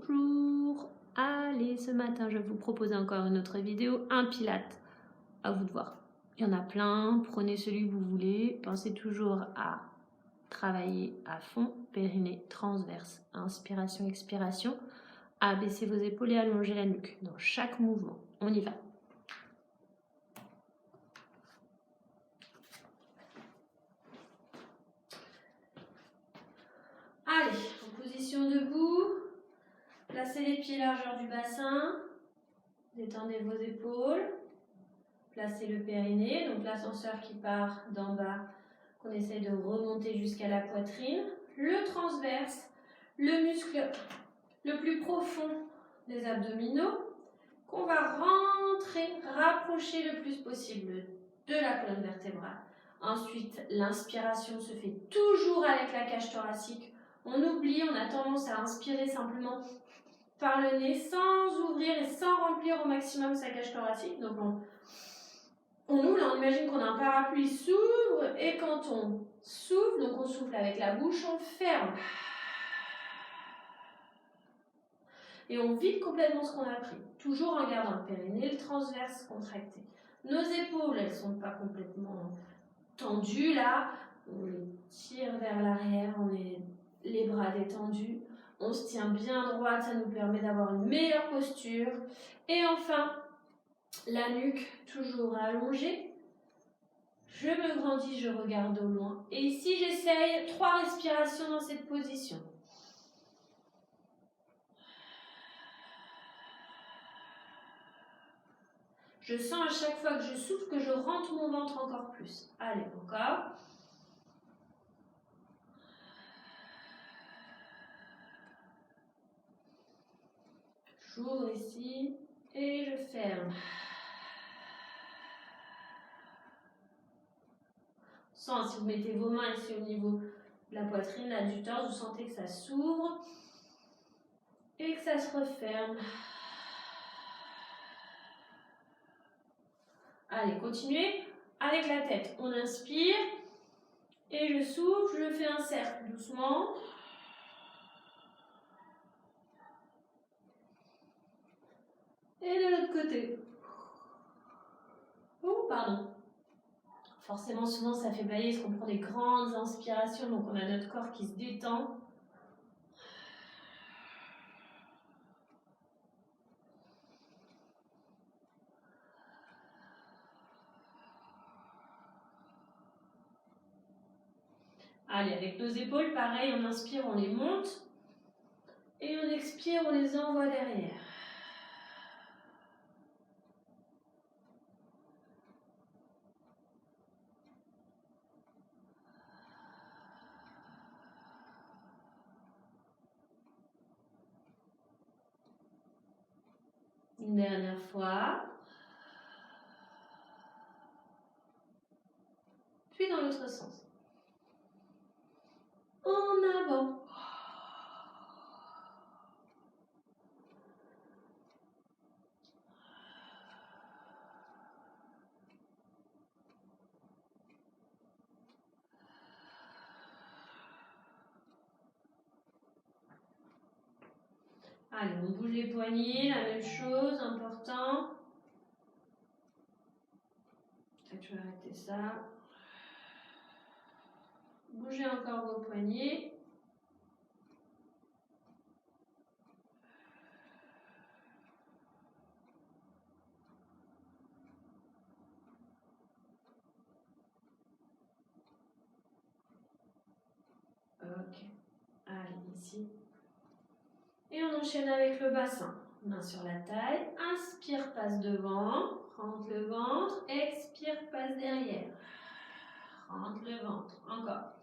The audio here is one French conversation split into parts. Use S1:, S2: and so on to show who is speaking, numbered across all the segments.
S1: Bonjour. Allez, ce matin, je vais vous proposer encore une autre vidéo, un pilate. À vous de voir. Il y en a plein, prenez celui que vous voulez. Pensez toujours à travailler à fond, périnée transverse, inspiration, expiration, à baisser vos épaules et allonger la nuque dans chaque mouvement. On y va. Allez, en position debout, placez les pieds largeur du bassin, détendez vos épaules, placez le périnée, donc l'ascenseur qui part d'en bas, qu'on essaie de remonter jusqu'à la poitrine, le transverse, le muscle le plus profond des abdominaux, qu'on va rentrer, rapprocher le plus possible de la colonne vertébrale. Ensuite, l'inspiration se fait toujours avec la cage thoracique. On oublie, on a tendance à inspirer simplement par le nez, sans ouvrir et sans remplir au maximum sa cage thoracique. Donc on ouvre, on imagine qu'on a un parapluie qui s'ouvre, et quand on souffle, donc on souffle avec la bouche, on ferme. Et on vide complètement ce qu'on a pris, toujours en gardant le périnée, le transverse contracté. Nos épaules, elles ne sont pas complètement tendues là, on les tire vers l'arrière, on est les bras détendus, on se tient bien droit, ça nous permet d'avoir une meilleure posture. Et enfin, la nuque toujours allongée, je me grandis, je regarde au loin. Et ici, j'essaye 3 respirations dans cette position. Je sens à chaque fois que je souffle que je rentre mon ventre encore plus. Allez, encore. J'ouvre ici et je ferme. Si vous mettez vos mains ici au niveau de la poitrine, là du torse, vous sentez que ça s'ouvre et que ça se referme. Allez, continuez avec la tête. On inspire et je souffle, je fais un cercle doucement. Et de l'autre côté. Oh, pardon. Forcément, souvent, ça fait bailler parce qu'on prend des grandes inspirations, donc on a notre corps qui se détend. Allez, avec nos épaules, pareil, on inspire, on les monte. Et on expire, on les envoie derrière. Une dernière fois. Puis dans l'autre sens. En avant. Allez, on bouge les poignets, la même chose, important. Peut-être je vais arrêter ça. Bougez encore vos poignets. Ok. Allez, ici. Et on enchaîne avec le bassin. Main sur la taille. Inspire, passe devant. Rentre le ventre. Expire, passe derrière. Rentre le ventre. Encore.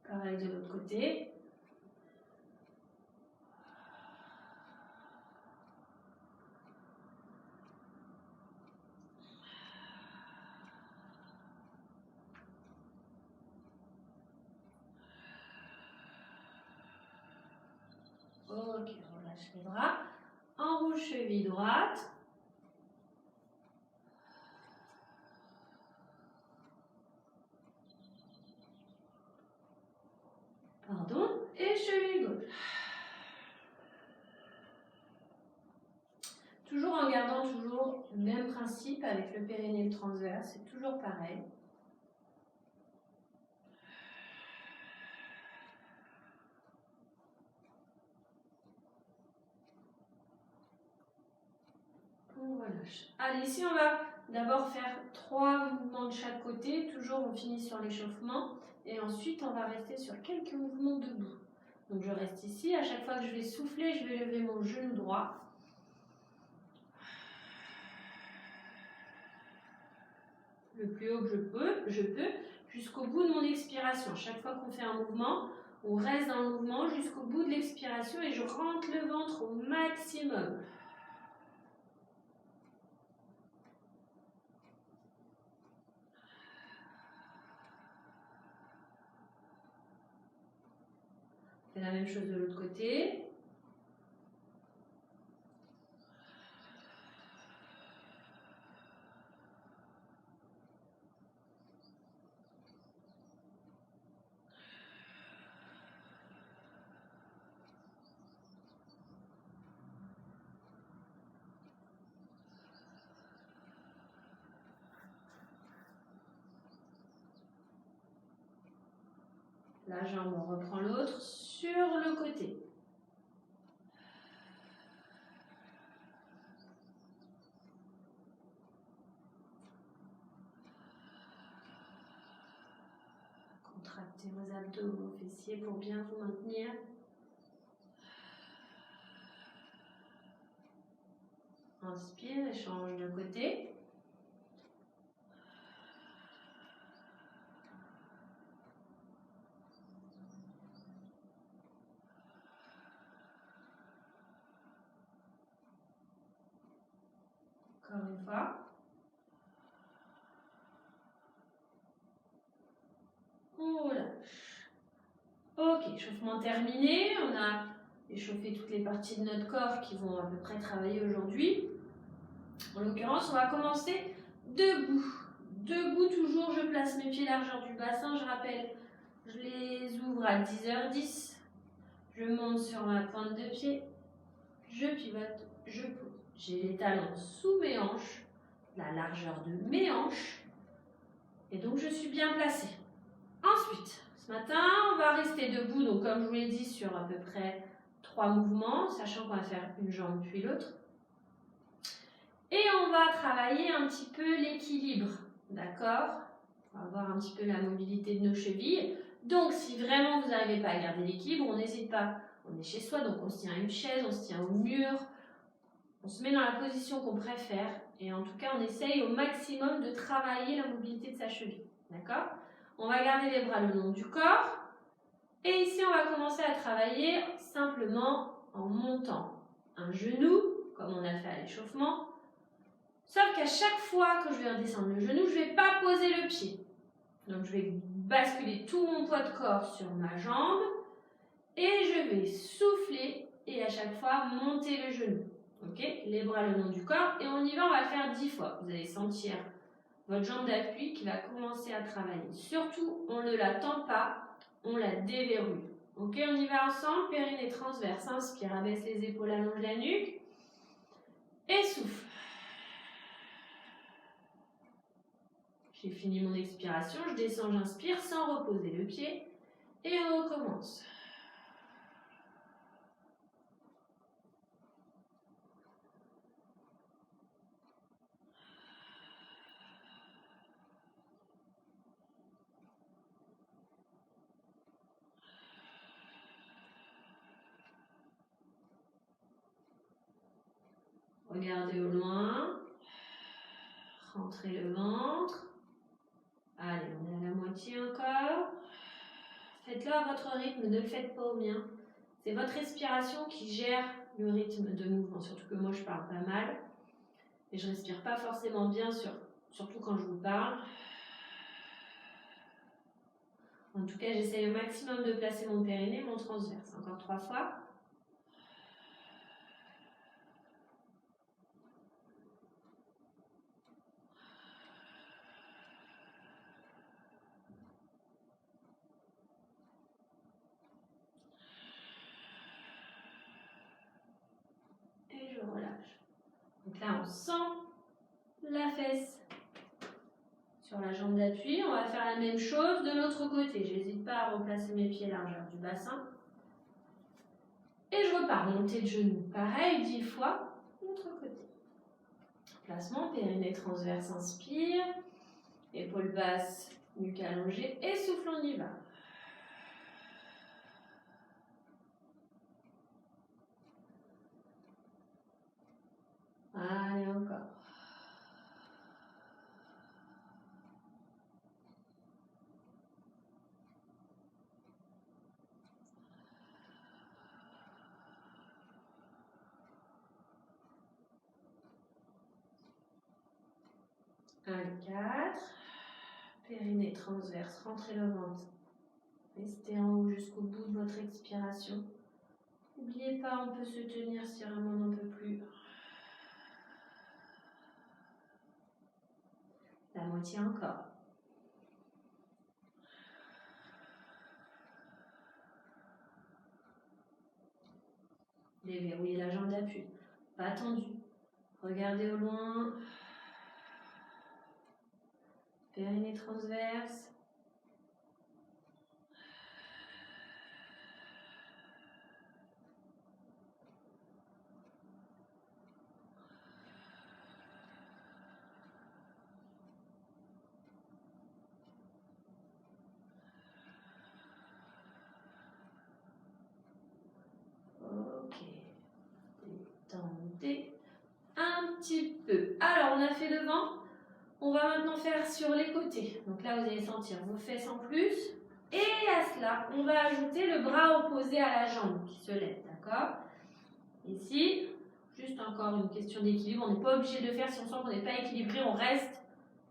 S1: Pareil de l'autre côté. Ok, relâche les bras. Enroule cheville droite. Toujours en gardant toujours le même principe avec le périnée et le transverse, c'est toujours pareil. On relâche. Allez, ici on va d'abord faire 3 mouvements de chaque côté. Toujours on finit sur l'échauffement. Et ensuite on va rester sur quelques mouvements debout. Donc je reste ici. À chaque fois que je vais souffler, je vais lever mon genou droit. Le plus haut que je peux, jusqu'au bout de mon expiration. Chaque fois qu'on fait un mouvement, on reste dans le mouvement jusqu'au bout de l'expiration et je rentre le ventre au maximum. On fait la même chose de l'autre côté. La jambe, on reprend l'autre sur le côté. Contractez vos abdos, vos fessiers pour bien vous maintenir. Inspire et change de côté. Encore une fois. On lâche. Ok, échauffement terminé. On a échauffé toutes les parties de notre corps qui vont à peu près travailler aujourd'hui. En l'occurrence, on va commencer debout. Debout toujours, je place mes pieds largeur du bassin. Je rappelle, je les ouvre à 10h10. Je monte sur ma pointe de pied. Je pivote, je pose. J'ai les talons sous mes hanches, la largeur de mes hanches. Et donc, je suis bien placée. Ensuite, ce matin, on va rester debout. Donc, comme je vous l'ai dit, sur à peu près 3 mouvements, sachant qu'on va faire une jambe puis l'autre. Et on va travailler un petit peu l'équilibre. D'accord? On va voir un petit peu la mobilité de nos chevilles. Donc, si vraiment vous n'arrivez pas à garder l'équilibre, on n'hésite pas. On est chez soi, donc on se tient à une chaise, on se tient au mur. On se met dans la position qu'on préfère. Et en tout cas, on essaye au maximum de travailler la mobilité de sa cheville. D'accord? On va garder les bras le long du corps. Et ici, on va commencer à travailler simplement en montant un genou, comme on a fait à l'échauffement. Sauf qu'à chaque fois que je vais redescendre le genou, je ne vais pas poser le pied. Donc, je vais basculer tout mon poids de corps sur ma jambe. Et je vais souffler et à chaque fois monter le genou. Ok? Les bras le long du corps. Et on y va, on va le faire 10 fois. Vous allez sentir votre jambe d'appui qui va commencer à travailler. Surtout, on ne la tend pas, on la déverrouille. Ok, on y va ensemble, périnée transverse. Inspire, abaisse les épaules, allonge la nuque. Et souffle. J'ai fini mon expiration, je descends, j'inspire sans reposer le pied. Et on recommence. Regardez au loin. Rentrez le ventre. Allez, on est à la moitié encore. Faites-le à votre rythme, ne le faites pas au mien. C'est votre respiration qui gère le rythme de mouvement. Surtout que moi, je parle pas mal. Et je respire pas forcément bien, surtout quand je vous parle. En tout cas, j'essaye au maximum de placer mon périnée, mon transverse. Encore 3 fois. Et je relâche. Donc là, on sent la fesse sur la jambe d'appui. On va faire la même chose de l'autre côté. Je n'hésite pas à replacer mes pieds largeur du bassin. Et je repars, montée de genou. Pareil, 10 fois, l'autre côté. Placement, périnée transverse, inspire. Épaules basses, nuque allongée. Et souffle, on y va. Allez, encore. Allez, 4. Périnée transverse, rentrez le ventre. Restez en haut jusqu'au bout de votre expiration. N'oubliez pas, on peut se tenir si vraiment on n'en peut plus. La moitié encore. Déverrouillez la jambe d'appui. Pas tendu. Regardez au loin. Périnée transverse. Ok. Détendez un petit peu. Alors, on a fait devant. On va maintenant faire sur les côtés. Donc là, vous allez sentir vos fesses en plus. Et à cela, on va ajouter le bras opposé à la jambe qui se lève, d'accord? Ici, juste encore une question d'équilibre. On n'est pas obligé de faire si on sent qu'on n'est pas équilibré. On reste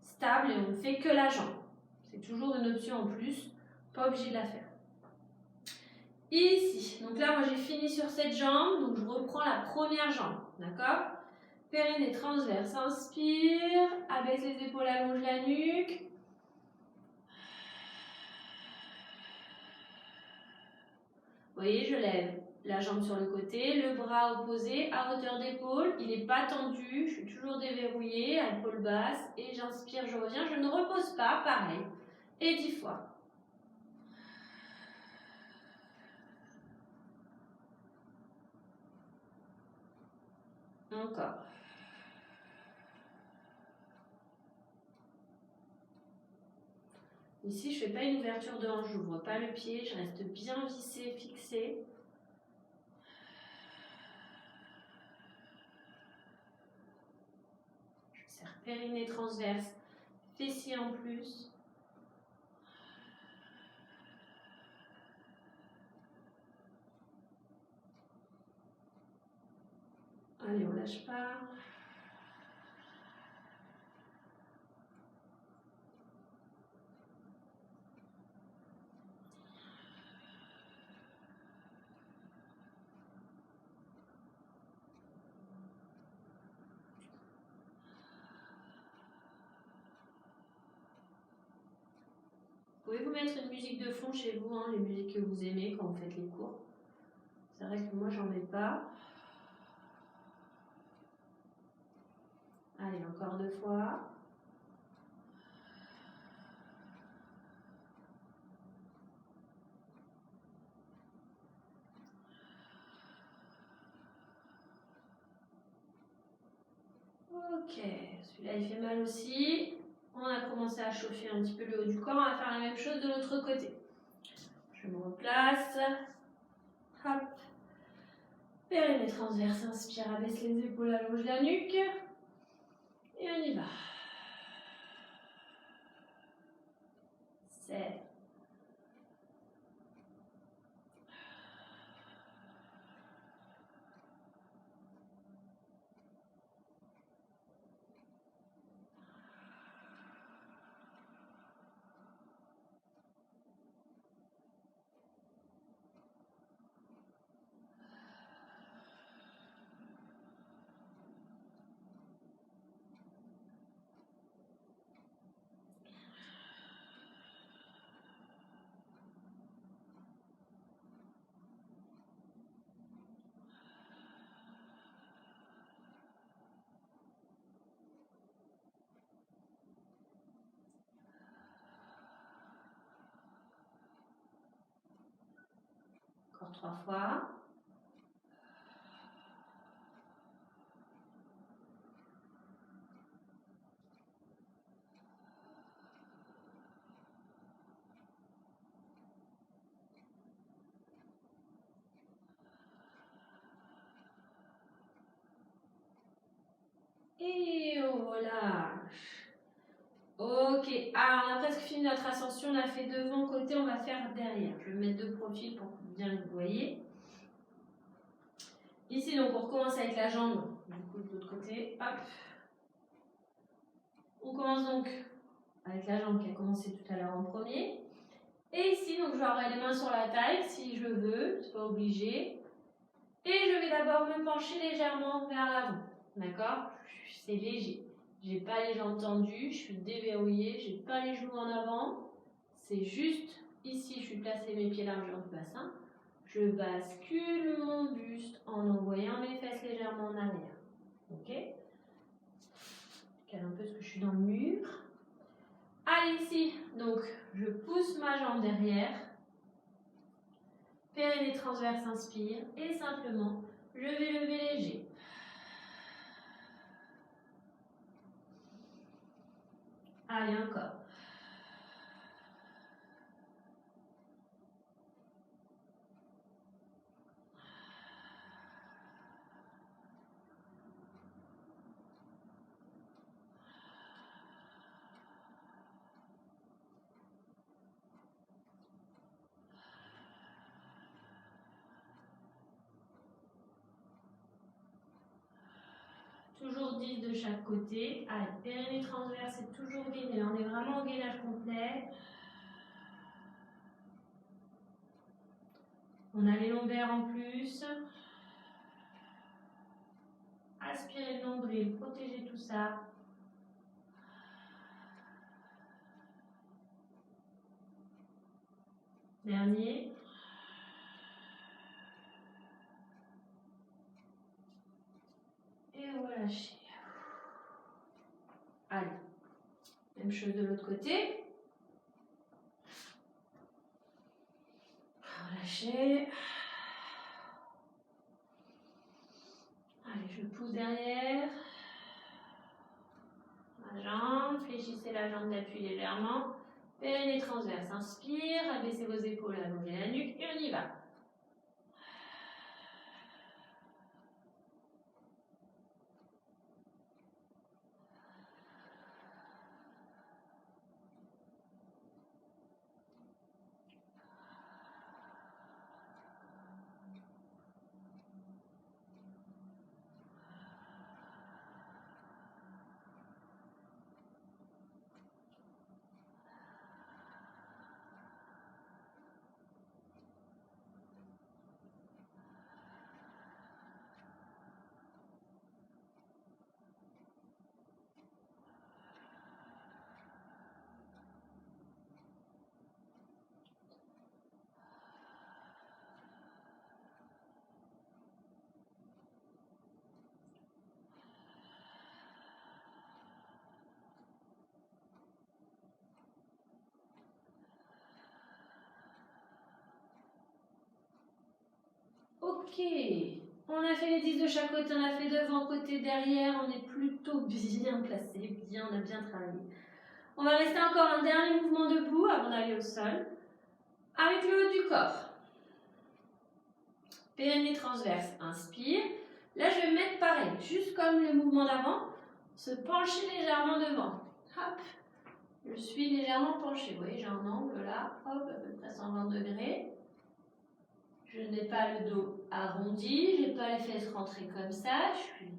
S1: stable et on ne fait que la jambe. C'est toujours une option en plus. Pas obligé de la faire. Ici, donc là, moi j'ai fini sur cette jambe. Donc je reprends la première jambe, d'accord? Périnée transverse, inspire, abaisse les épaules, allonge la nuque. Vous voyez, je lève la jambe sur le côté, le bras opposé à hauteur d'épaule. Il n'est pas tendu, je suis toujours déverrouillée, à épaule basse. Et j'inspire, je reviens, je ne repose pas, pareil. Et 10 fois. Encore. Ici, je ne fais pas une ouverture de hanche, je n'ouvre pas le pied, je reste bien vissée, fixée. Je serre périnée transverse, fessier en plus. Allez, on ne lâche pas. Vous pouvez vous mettre une musique de fond chez vous, hein, les musiques que vous aimez quand vous faites les cours. C'est vrai que moi, j'en mets pas. Allez, encore 2 fois. Ok, celui-là il fait mal aussi. On a commencé à chauffer un petit peu le haut du corps. On va faire la même chose de l'autre côté. Je me replace. Hop. Périnée transverse, inspire, abaisse les épaules, allonge la nuque. Et on y va. Serre. 3 fois. Et on relâche. Ok, alors on a presque fini notre ascension, on a fait devant, côté, on va faire derrière. Je vais mettre de profil pour bien que vous voyez. Ici, donc, on recommence avec la jambe, du coup, de l'autre côté. Hop. On commence donc avec la jambe qui a commencé tout à l'heure en premier. Et ici, donc, je vais avoir les mains sur la taille, si je veux, c'est pas obligé. Et je vais d'abord me pencher légèrement vers l'avant. D'accord? C'est léger. J'ai pas les jambes tendues, je suis déverrouillée, j'ai pas les genoux en avant. C'est juste ici, je suis placée mes pieds largeur du bassin. Je bascule mon buste en envoyant mes fesses légèrement en arrière. Ok? Je cale un peu parce que je suis dans le mur. Allez, ici, donc je pousse ma jambe derrière. Périnée transverse, inspire. Et simplement, je vais lever léger. Allez, encore. Toujours 10 de chaque côté. Allez, périnée transverse est toujours gainé. Là, on est vraiment au gainage complet. On a les lombaires en plus. Aspirez le nombril, protégez tout ça. Dernier. Et relâchez. Allez. Même chose de l'autre côté. Relâchez. Allez, je pousse derrière. Ma jambe, fléchissez la jambe d'appui légèrement. Périnée transverse, inspire, abaissez vos épaules, allongez la nuque et on y va. Ok, on a fait les 10 de chaque côté, on a fait devant, côté, derrière, on est plutôt bien placé, on a bien travaillé. On va rester encore un dernier mouvement debout avant d'aller au sol, avec le haut du corps. Périnée transverse, inspire. Là, je vais me mettre pareil, juste comme le mouvement d'avant, se pencher légèrement devant. Hop, je suis légèrement penchée. Vous voyez, j'ai un angle là, hop, à peu près 120 degrés. Je n'ai pas le dos arrondi, je n'ai pas les fesses rentrées comme ça, je suis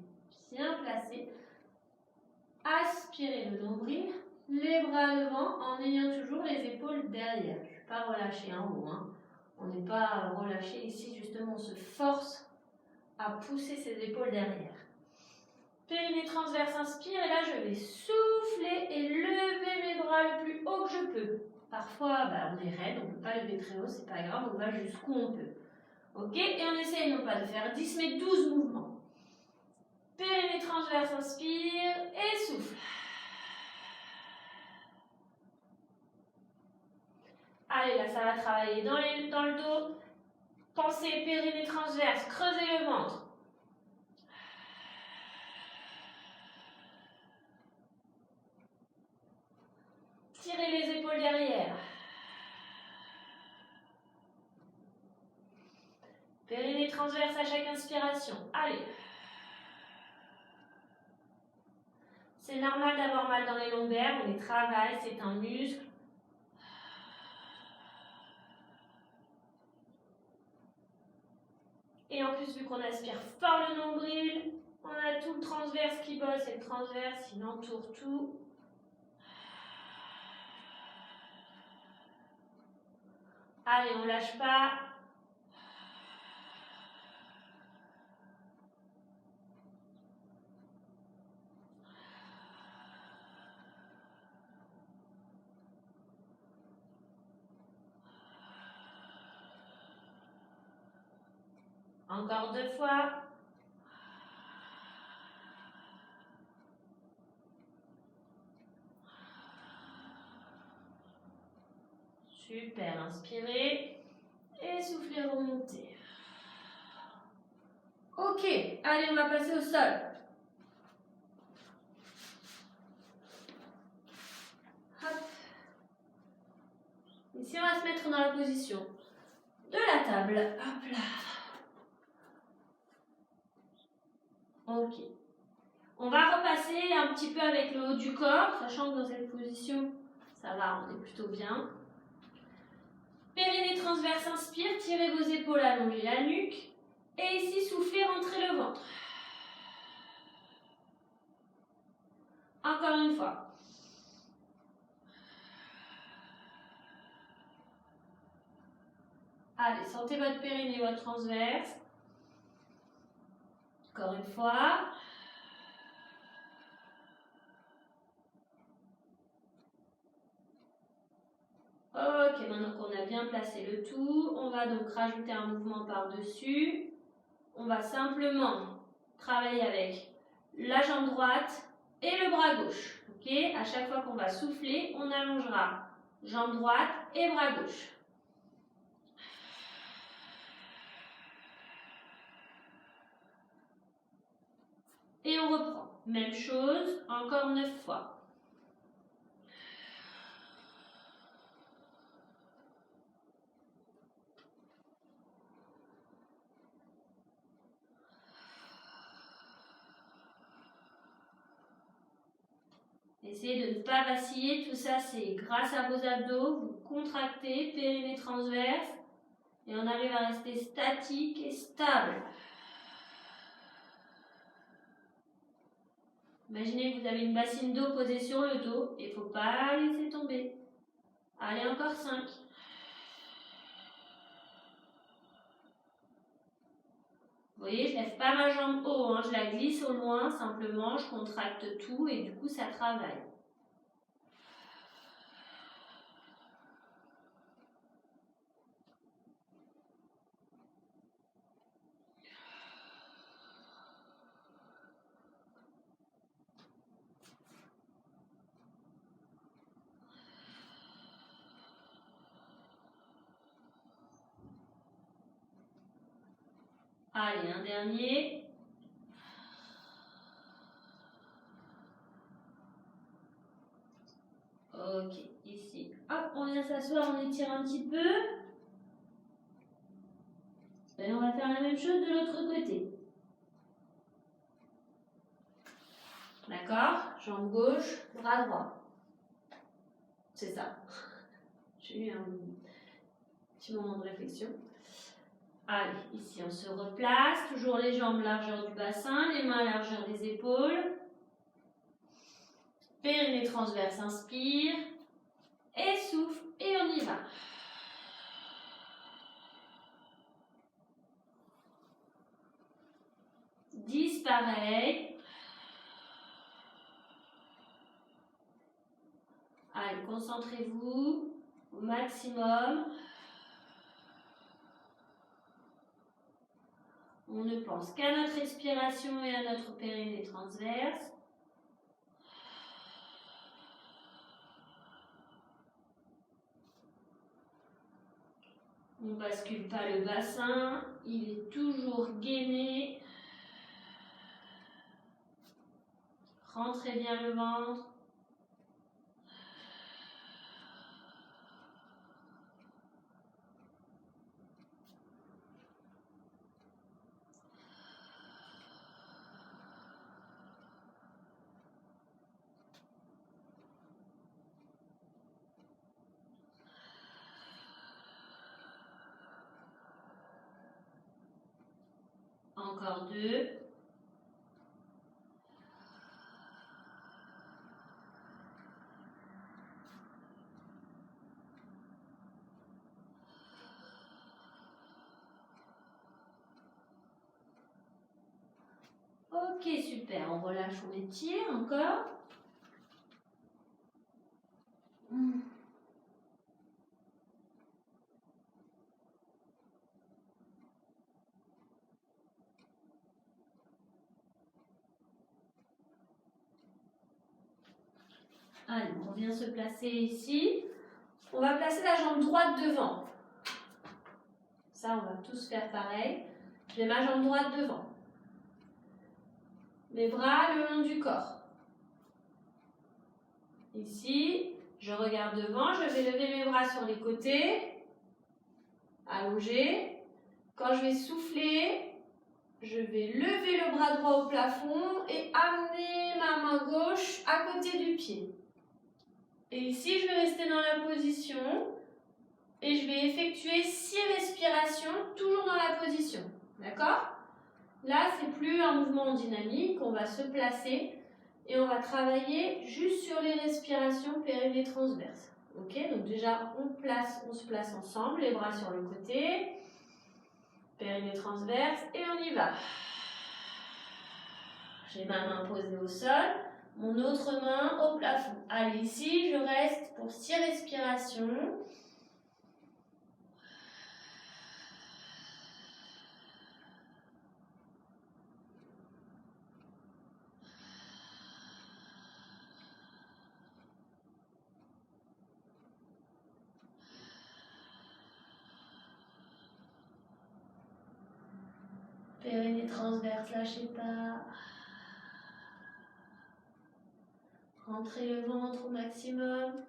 S1: bien placée. Aspirez le nombril, les bras devant en ayant toujours les épaules derrière. Je ne suis pas relâchée en haut. On n'est pas relâché ici, justement, on se force à pousser ses épaules derrière. Périnée transverse, inspire, et là je vais souffler et lever mes bras le plus haut que je peux. Parfois, on est raide, on ne peut pas lever très haut, c'est pas grave, on va jusqu'où on peut. Ok, et on essaye non pas de faire 10 mais 12 mouvements. Périnée transverse, inspire et souffle. Allez, là ça va travailler dans le dos, Pensez périnée transverse, creusez le ventre. Tirez les épaules derrière. Périnée transverse à chaque inspiration. Allez. C'est normal d'avoir mal dans les lombaires, on les travaille, c'est un muscle. Et en plus, vu qu'on aspire fort le nombril, on a tout le transverse qui bosse et le transverse, il entoure tout. Allez, on lâche pas. Encore 2 fois. Super, inspirez et soufflez, remontez. Ok, allez, on va passer au sol. Hop. Ici, on va se mettre dans la position de la table. Hop là. Ok. On va repasser un petit peu avec le haut du corps, sachant que dans cette position, ça va, on est plutôt bien. Périnée transverse, inspire, tirez vos épaules, allongez la nuque. Et ici, soufflez, rentrez le ventre. Encore une fois. Allez, sentez votre périnée, votre transverse. Encore une fois. Ok, maintenant qu'on a bien placé le tout, on va donc rajouter un mouvement par-dessus. On va simplement travailler avec la jambe droite et le bras gauche. Ok, à chaque fois qu'on va souffler, on allongera jambe droite et bras gauche. Et on reprend. Même chose, encore 9 fois. Essayez de ne pas vaciller, tout ça c'est grâce à vos abdos, vous contractez, périnée transverse, et on arrive à rester statique et stable. Imaginez que vous avez une bassine d'eau posée sur le dos, et il ne faut pas laisser tomber. Allez, encore 5. Vous voyez, je ne lève pas ma jambe haut, hein, je la glisse au loin, simplement, je contracte tout, et du coup ça travaille. Allez, un dernier. Ok, ici. Hop, on vient s'asseoir, on étire un petit peu. Et on va faire la même chose de l'autre côté. D'accord? Jambe gauche, bras droit. C'est ça. J'ai eu un petit moment de réflexion. Allez, ici on se replace. Toujours les jambes largeur du bassin, les mains largeur des épaules. Périnée transverse, inspire. Et souffle, et on y va. 10, pareil. Allez, concentrez-vous au maximum. On ne pense qu'à notre respiration et à notre périnée transverse. On ne bascule pas le bassin, il est toujours gainé. Rentrez bien le ventre. Encore 2. Ok, super. On relâche, on étire encore. Allez, on revient se placer ici. On va placer la jambe droite devant. Ça, on va tous faire pareil. J'ai ma jambe droite devant. Mes bras le long du corps. Ici, je regarde devant, je vais lever mes bras sur les côtés, allonger. Quand je vais souffler, je vais lever le bras droit au plafond et amener ma main gauche à côté du pied. Et ici, je vais rester dans la position et je vais effectuer 6 respirations, toujours dans la position. D'accord ? Là, c'est plus un mouvement dynamique, on va se placer et on va travailler juste sur les respirations périnée transverses. Ok, donc déjà, on se place ensemble, les bras sur le côté, périnée transverse et on y va. J'ai ma main posée au sol, mon autre main au plafond. Allez, ici, je reste pour 6 respirations. Périnée transverse, lâchez pas. Rentrez le ventre au maximum.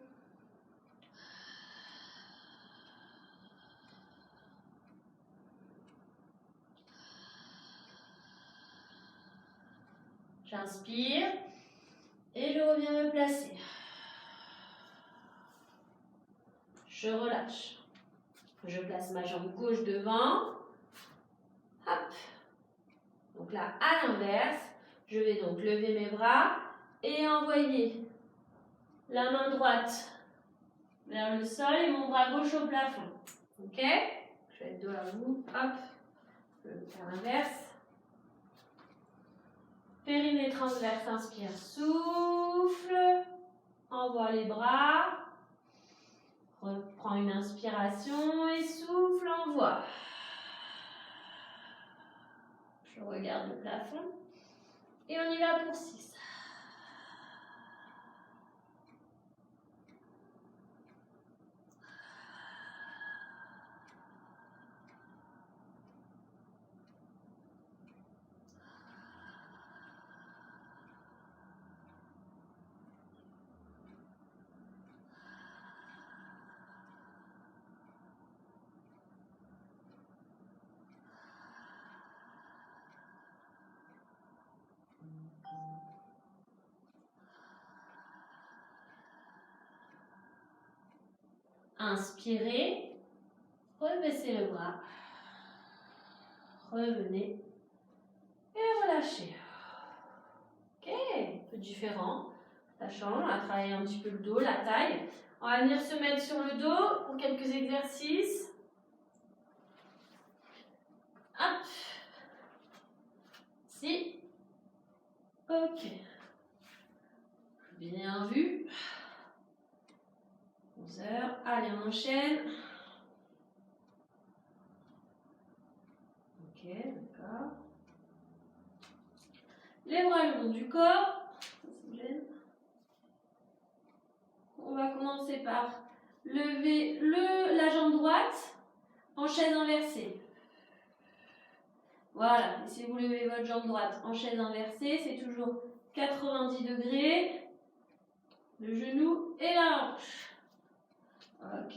S1: J'inspire et je reviens me placer. Je relâche. Je place ma jambe gauche devant. Hop. Donc là, à l'inverse, je vais donc lever mes bras et envoyer la main droite vers le sol et mon bras gauche au plafond. Ok ? Je vais être dos à vous. Hop. Je vais faire l'inverse. Périnée transverse, inspire, souffle. Envoie les bras. Reprends une inspiration et souffle, envoie. Je regarde le plafond. Et on y va pour 6. Inspirez, rebaissez le bras, revenez et relâchez. Ok, un peu différent. Ça change, on va travailler un petit peu le dos, la taille. On va venir se mettre sur le dos pour quelques exercices. Hop. Si. Ok. Bien vu. 11 heures. Allez, on enchaîne. Ok, d'accord. Les bras le long du corps. On va commencer par lever la jambe droite en chaise inversée. Voilà, et si vous levez votre jambe droite en chaise inversée, c'est toujours 90 degrés, le genou et la hanche. Ok.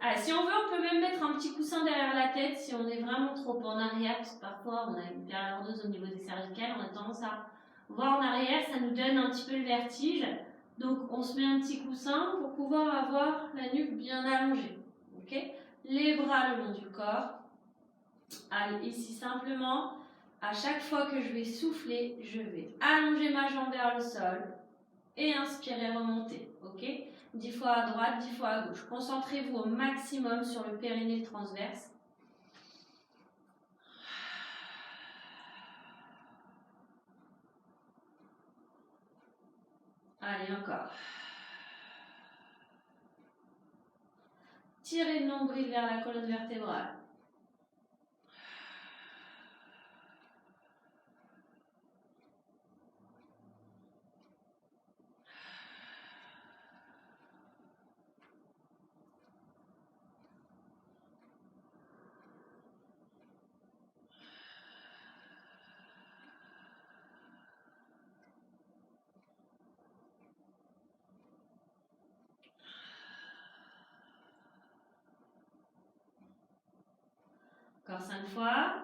S1: Allez, si on veut, on peut même mettre un petit coussin derrière la tête si on est vraiment trop en arrière, parce que parfois on a une période au niveau des cervicales, on a tendance à voir en arrière, ça nous donne un petit peu le vertige. Donc on se met un petit coussin pour pouvoir avoir la nuque bien allongée. Okay, les bras le long du corps. Allez, ici simplement, à chaque fois que je vais souffler, je vais allonger ma jambe vers le sol et inspirer, remonter. Ok, 10 fois à droite, 10 fois à gauche. Concentrez-vous au maximum sur le périnée transverse. Allez, encore. Tirez le nombril vers la colonne vertébrale. Encore 5 fois.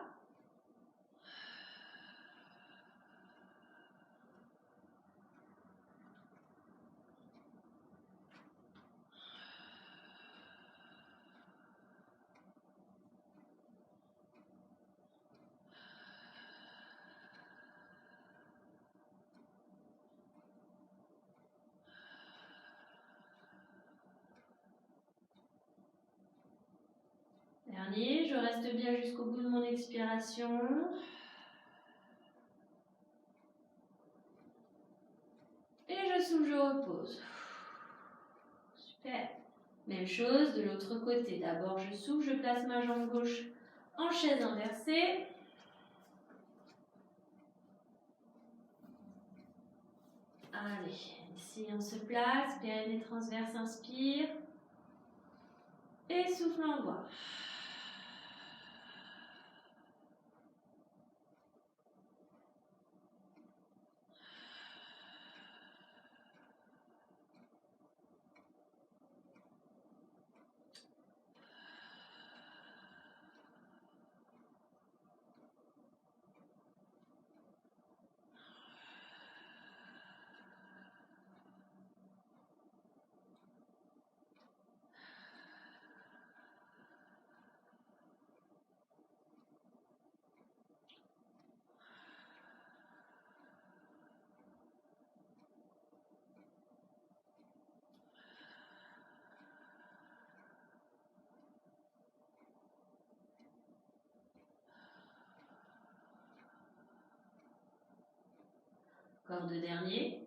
S1: Dernier, je reste bien jusqu'au bout de mon expiration. Et je souffle, je repose. Super. Même chose de l'autre côté. D'abord, je souffle, je place ma jambe gauche en chaise inversée. Allez, ici on se place, périnée transverse, inspire. Et souffle, envoie. Encore 2 derniers.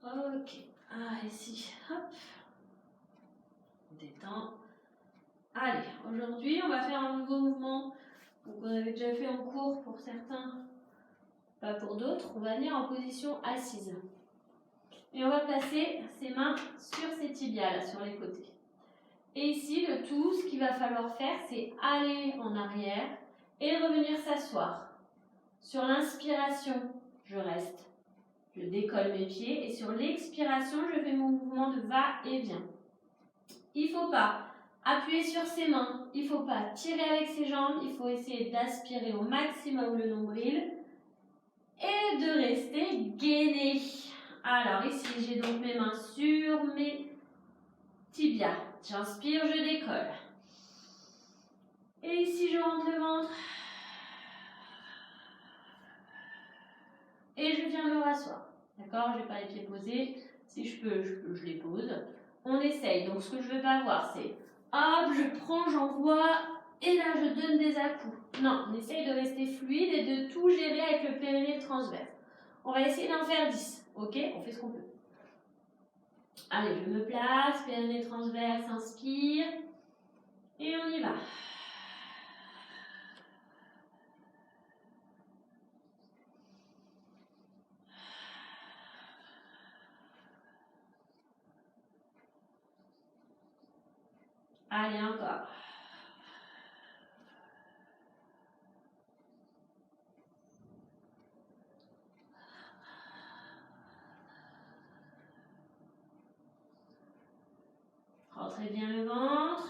S1: Ok, ici, hop, détend. Allez, aujourd'hui, on va faire un nouveau mouvement. Donc, on avait déjà fait en cours pour certains, pas pour d'autres. On va venir en position assise. Et on va placer ses mains sur ses tibiales, sur les côtés. Et ici, le tout, ce qu'il va falloir faire, c'est aller en arrière et revenir s'asseoir. Sur l'inspiration, je reste. Je décolle mes pieds et sur l'expiration, je fais mon mouvement de va-et-vient. Il ne faut pas appuyer sur ses mains, il ne faut pas tirer avec ses jambes, il faut essayer d'aspirer au maximum le nombril et de rester gainé. Alors ici, j'ai donc mes mains sur mes tibias. J'inspire, je décolle. Et ici, je rentre le ventre. Et je viens me rasseoir. D'accord? Je n'ai pas les pieds posés. Si je peux, je les pose. On essaye. Donc, ce que je ne veux pas avoir, c'est hop, je prends, j'envoie, et là, je donne des à-coups. Non, on essaye de rester fluide et de tout gérer avec le périnée transverse. On va essayer d'en faire 10. Ok? On fait ce qu'on peut. Allez, je me place, périnée transverse, inspire. Et on y va. Allez, encore. Rentrez bien le ventre.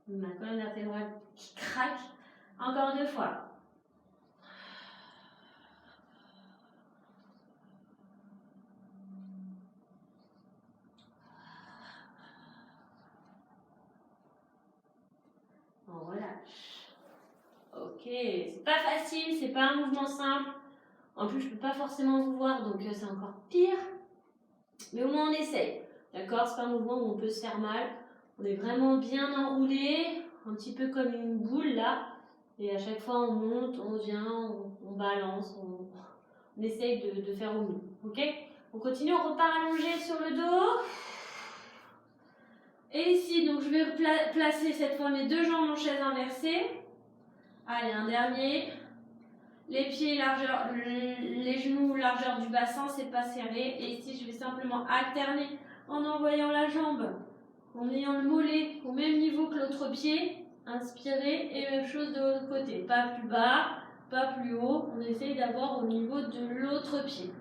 S1: Ma colonne vertébrale qui craque. Encore 2 fois. On relâche. Ok, c'est pas facile, c'est pas un mouvement simple. En plus, je peux pas forcément vous voir, donc c'est encore pire. Mais au moins on essaye. D'accord? C'est pas un mouvement où on peut se faire mal. On est vraiment bien enroulé, un petit peu comme une boule là. Et à chaque fois on monte, on vient, on balance, on essaye de faire au mieux. Ok? On continue, on repart allongé sur le dos. Et ici, donc je vais placer cette fois mes 2 jambes en chaise inversée. Allez, un dernier. Les pieds largeur, les genoux largeur du bassin, c'est pas serré. Et ici, je vais simplement alterner en envoyant la jambe, en ayant le mollet au même niveau que l'autre pied. Inspirez et même chose de l'autre côté. Pas plus bas, pas plus haut. On essaye d'avoir au niveau de l'autre pied.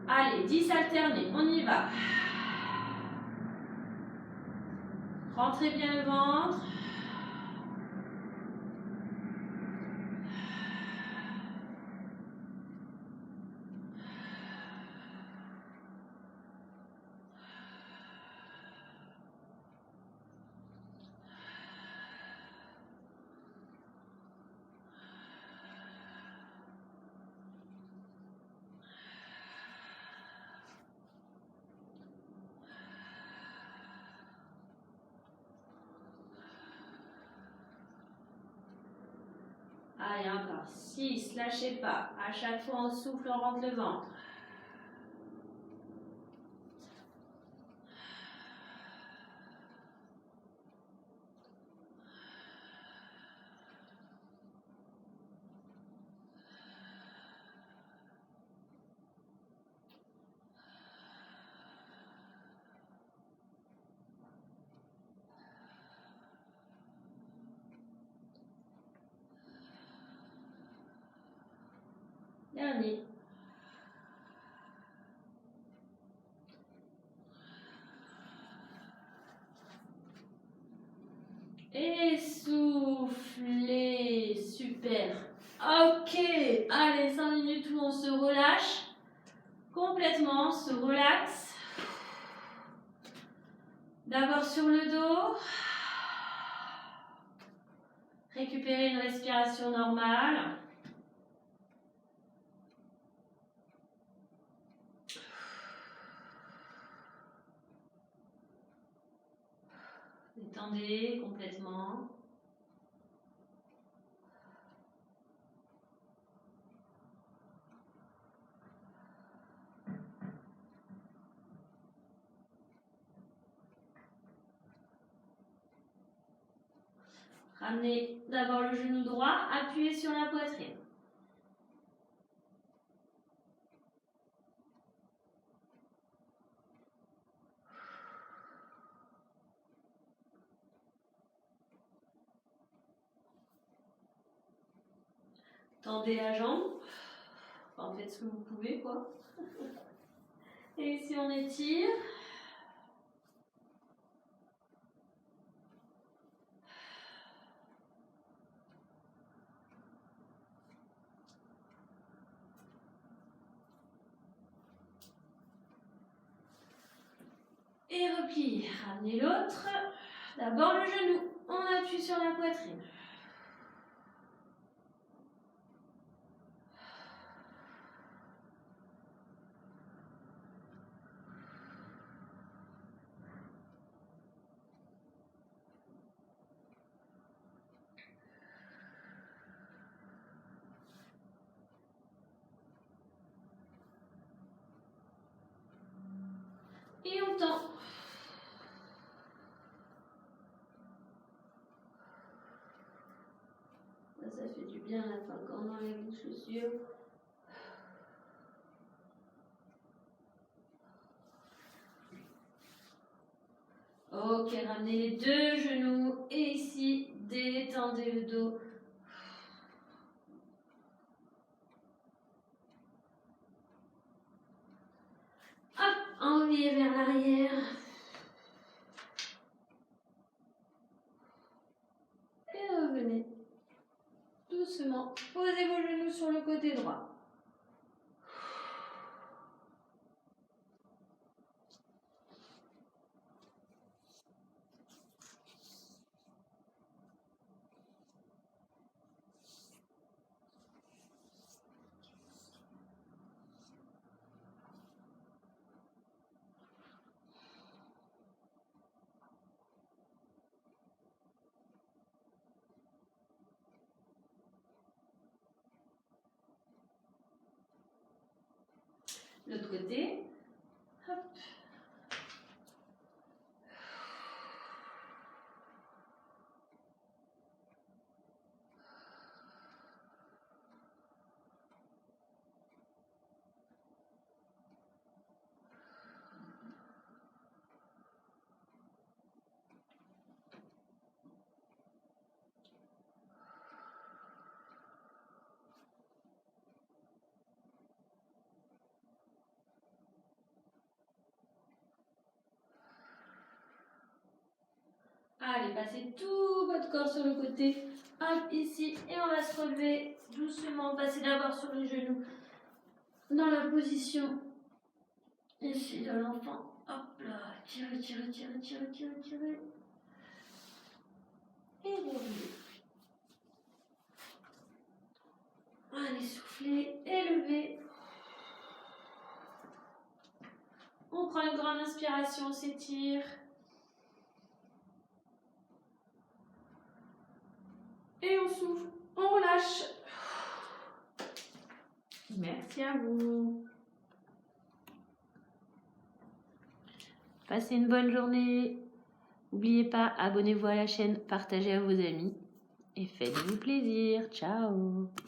S1: Allez, 10 alternés, on y va. Rentrez bien le ventre. Allez, encore 6, lâchez pas. À chaque fois, on souffle, on rentre le ventre. Dernier. Et soufflez. Super. Ok. Allez, 5 minutes où on se relâche. Complètement, on se relaxe. D'abord sur le dos. Récupérez une respiration normale. Détendez complètement. Ramenez d'abord le genou droit, appuyez sur la poitrine. Tendez la jambe. Enfin, faites ce que vous pouvez, quoi. Et ici, on étire. Et repli. Ramenez l'autre. D'abord le genou. On appuie sur la poitrine. Ça fait du bien la fin quand on enlève les chaussures. Ok, ramenez les deux genoux et ici, détendez le dos. Hop, envoyez vers l'arrière. Et revenez. Doucement, posez vos genoux sur le côté droit. L'autre côté. Hop. Allez, passez tout votre corps sur le côté. Hop, ici. Et on va se relever doucement. Passez d'abord sur les genoux. Dans la position ici de l'enfant. Hop là. Tirez, tirez, tirez, tirez, tirez, tirez. Et revenez. Allez, soufflez, élevez. On prend une grande inspiration, on s'étire. Et on souffle, on relâche. Merci à vous. Passez une bonne journée. N'oubliez pas, abonnez-vous à la chaîne, partagez à vos amis et faites-vous plaisir. Ciao.